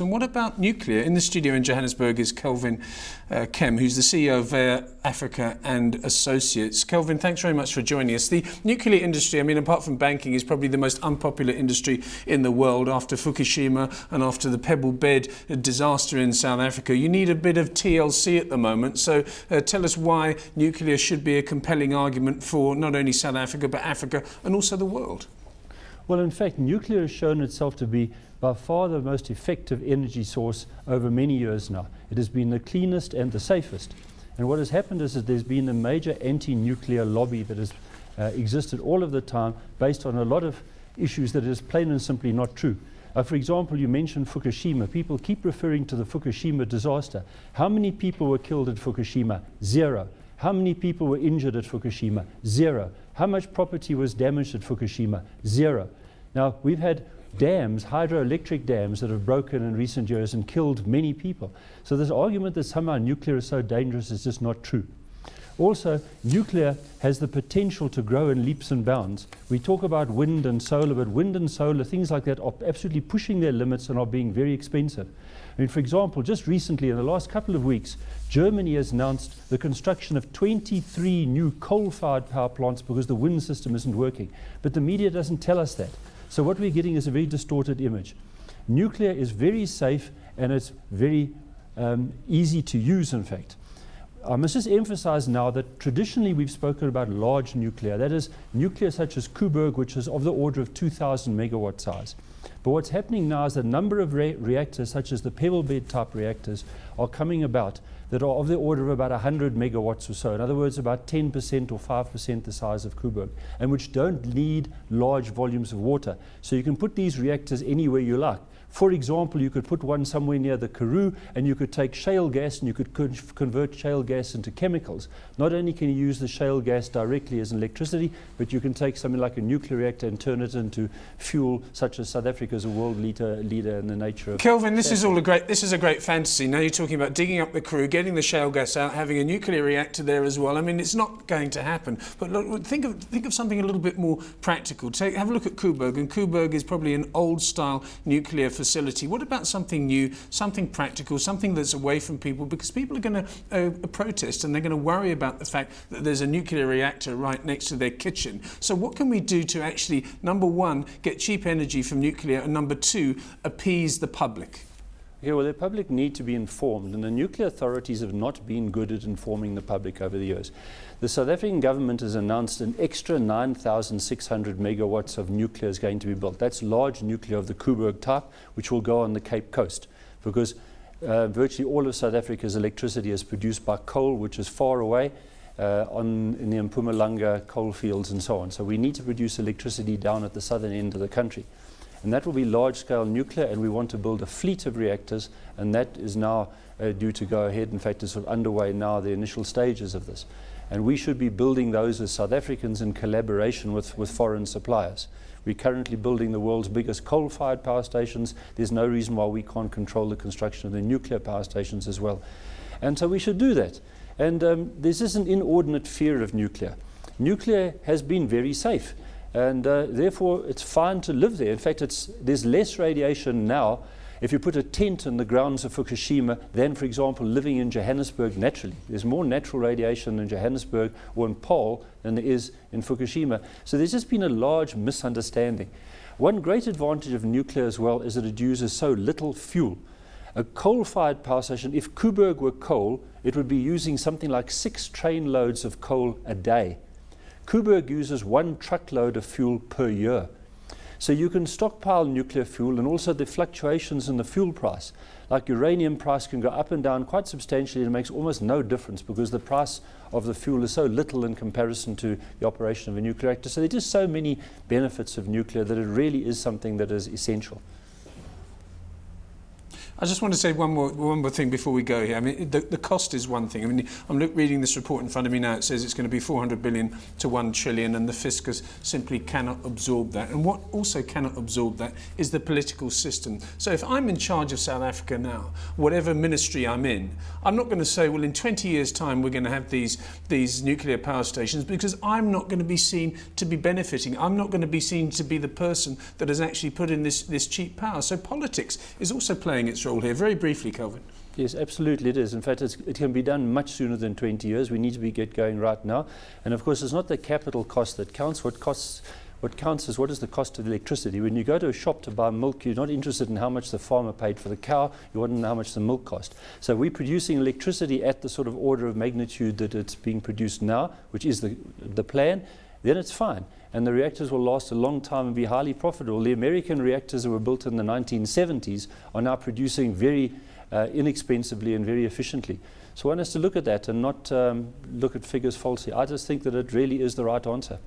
And what about nuclear? In the studio in Johannesburg is Kelvin Kemm, who's the CEO of Weyer Africa and Associates. Kelvin, thanks very much for joining us. The nuclear industry, I mean, apart from banking, is probably the most unpopular industry in the world after Fukushima and after the Pebble Bed disaster in South Africa. You need a bit of TLC at the moment. So tell us why nuclear should be a compelling argument for not only South Africa, but Africa and also the world. Well, in fact, nuclear has shown itself to be by far the most effective energy source over many years now. It has been the cleanest and the safest. And what has happened is that there's been a major anti-nuclear lobby that has existed all of the time based on a lot of issues that is plain and simply not true. For example, you mentioned Fukushima. People keep referring to the Fukushima disaster. How many people were killed at Fukushima? 0. How many people were injured at Fukushima? 0. How much property was damaged at Fukushima? 0. Now, we've had dams, hydroelectric dams, that have broken in recent years and killed many people. So this argument that somehow nuclear is so dangerous is just not true. Also, nuclear has the potential to grow in leaps and bounds. We talk about wind and solar, but wind and solar, things like that, are absolutely pushing their limits and are being very expensive. I mean, for example, just recently, in the last couple of weeks, Germany has announced the construction of 23 new coal-fired power plants because the wind system isn't working. But the media doesn't tell us that. So what we're getting is a very distorted image. Nuclear is very safe and it's very easy to use, in fact. I must just emphasize now that traditionally we've spoken about large nuclear. That is, nuclear such as Koeberg, which is of the order of 2,000 megawatt size. But what's happening now is that a number of reactors, such as the Pebble Bed type reactors, are coming about that are of the order of about 100 megawatts or so. In other words, about 10% or 5% the size of Koeberg, and which don't need large volumes of water. So you can put these reactors anywhere you like. For example, you could put one somewhere near the Karoo, and you could take shale gas and you could convert shale gas into chemicals. Not only can you use the shale gas directly as electricity, but you can take something like a nuclear reactor and turn it into fuel, such as South Africa is a world leader in the nature of. Kelvin, this is a great fantasy. Now you're talking about digging up the Karoo, getting the shale gas out, having a nuclear reactor there as well. I mean, it's not going to happen. But look, think of something a little bit more practical. Have a look at Koeberg, and Koeberg is probably an old-style nuclear facility. What about something new, something practical, something that's away from people? Because people are going to protest, and they're going to worry about the fact that there's a nuclear reactor right next to their kitchen. So what can we do to actually, number one, get cheap energy from nuclear, and number two, appease the public? Yeah, well, the public need to be informed, and the nuclear authorities have not been good at informing the public over the years. The South African government has announced an extra 9,600 megawatts of nuclear is going to be built. That's large nuclear of the Koeberg type, which will go on the Cape Coast, because virtually all of South Africa's electricity is produced by coal, which is far away in the Mpumalanga coal fields and so on. So we need to produce electricity down at the southern end of the country. And that will be large-scale nuclear, and we want to build a fleet of reactors, and that is now due to go ahead. In fact, it's sort of underway now, the initial stages of this. And we should be building those as South Africans in collaboration with foreign suppliers. We're currently building the world's biggest coal-fired power stations. There's no reason why we can't control the construction of the nuclear power stations as well. And so we should do that. And there's just an inordinate fear of nuclear. Nuclear has been very safe. And therefore, it's fine to live there. In fact, there's less radiation now if you put a tent in the grounds of Fukushima than, for example, living in Johannesburg naturally. There's more natural radiation in Johannesburg or in Paarl than there is in Fukushima. So there's just been a large misunderstanding. One great advantage of nuclear as well is that it uses so little fuel. A coal-fired power station, if Koeberg were coal, it would be using something like 6 train loads of coal a day. Koeberg uses 1 truckload of fuel per year. So you can stockpile nuclear fuel, and also the fluctuations in the fuel price. Like uranium price can go up and down quite substantially, and it makes almost no difference because the price of the fuel is so little in comparison to the operation of a nuclear reactor. So there are just so many benefits of nuclear that it really is something that is essential. I just want to say one more thing before we go here. I mean, the cost is one thing. I mean, I'm reading this report in front of me now. It says it's going to be 400 billion to 1 trillion, and the fiscus simply cannot absorb that. And what also cannot absorb that is the political system. So if I'm in charge of South Africa now, whatever ministry I'm in, I'm not going to say, well, in 20 years' time, we're going to have these nuclear power stations, because I'm not going to be seen to be benefiting. I'm not going to be seen to be the person that has actually put in this cheap power. So politics is also playing its control here. Very briefly, Kelvin. Yes, absolutely it is. In fact, it can be done much sooner than 20 years. We need to get going right now. And of course, it's not the capital cost that counts. What counts is what is the cost of electricity. When you go to a shop to buy milk, you're not interested in how much the farmer paid for the cow. You want to know how much the milk cost. So we're producing electricity at the sort of order of magnitude that it's being produced now, which is the plan. Then it's fine. And the reactors will last a long time and be highly profitable. The American reactors that were built in the 1970s are now producing very inexpensively and very efficiently. So one has to look at that and not look at figures falsely. I just think that it really is the right answer.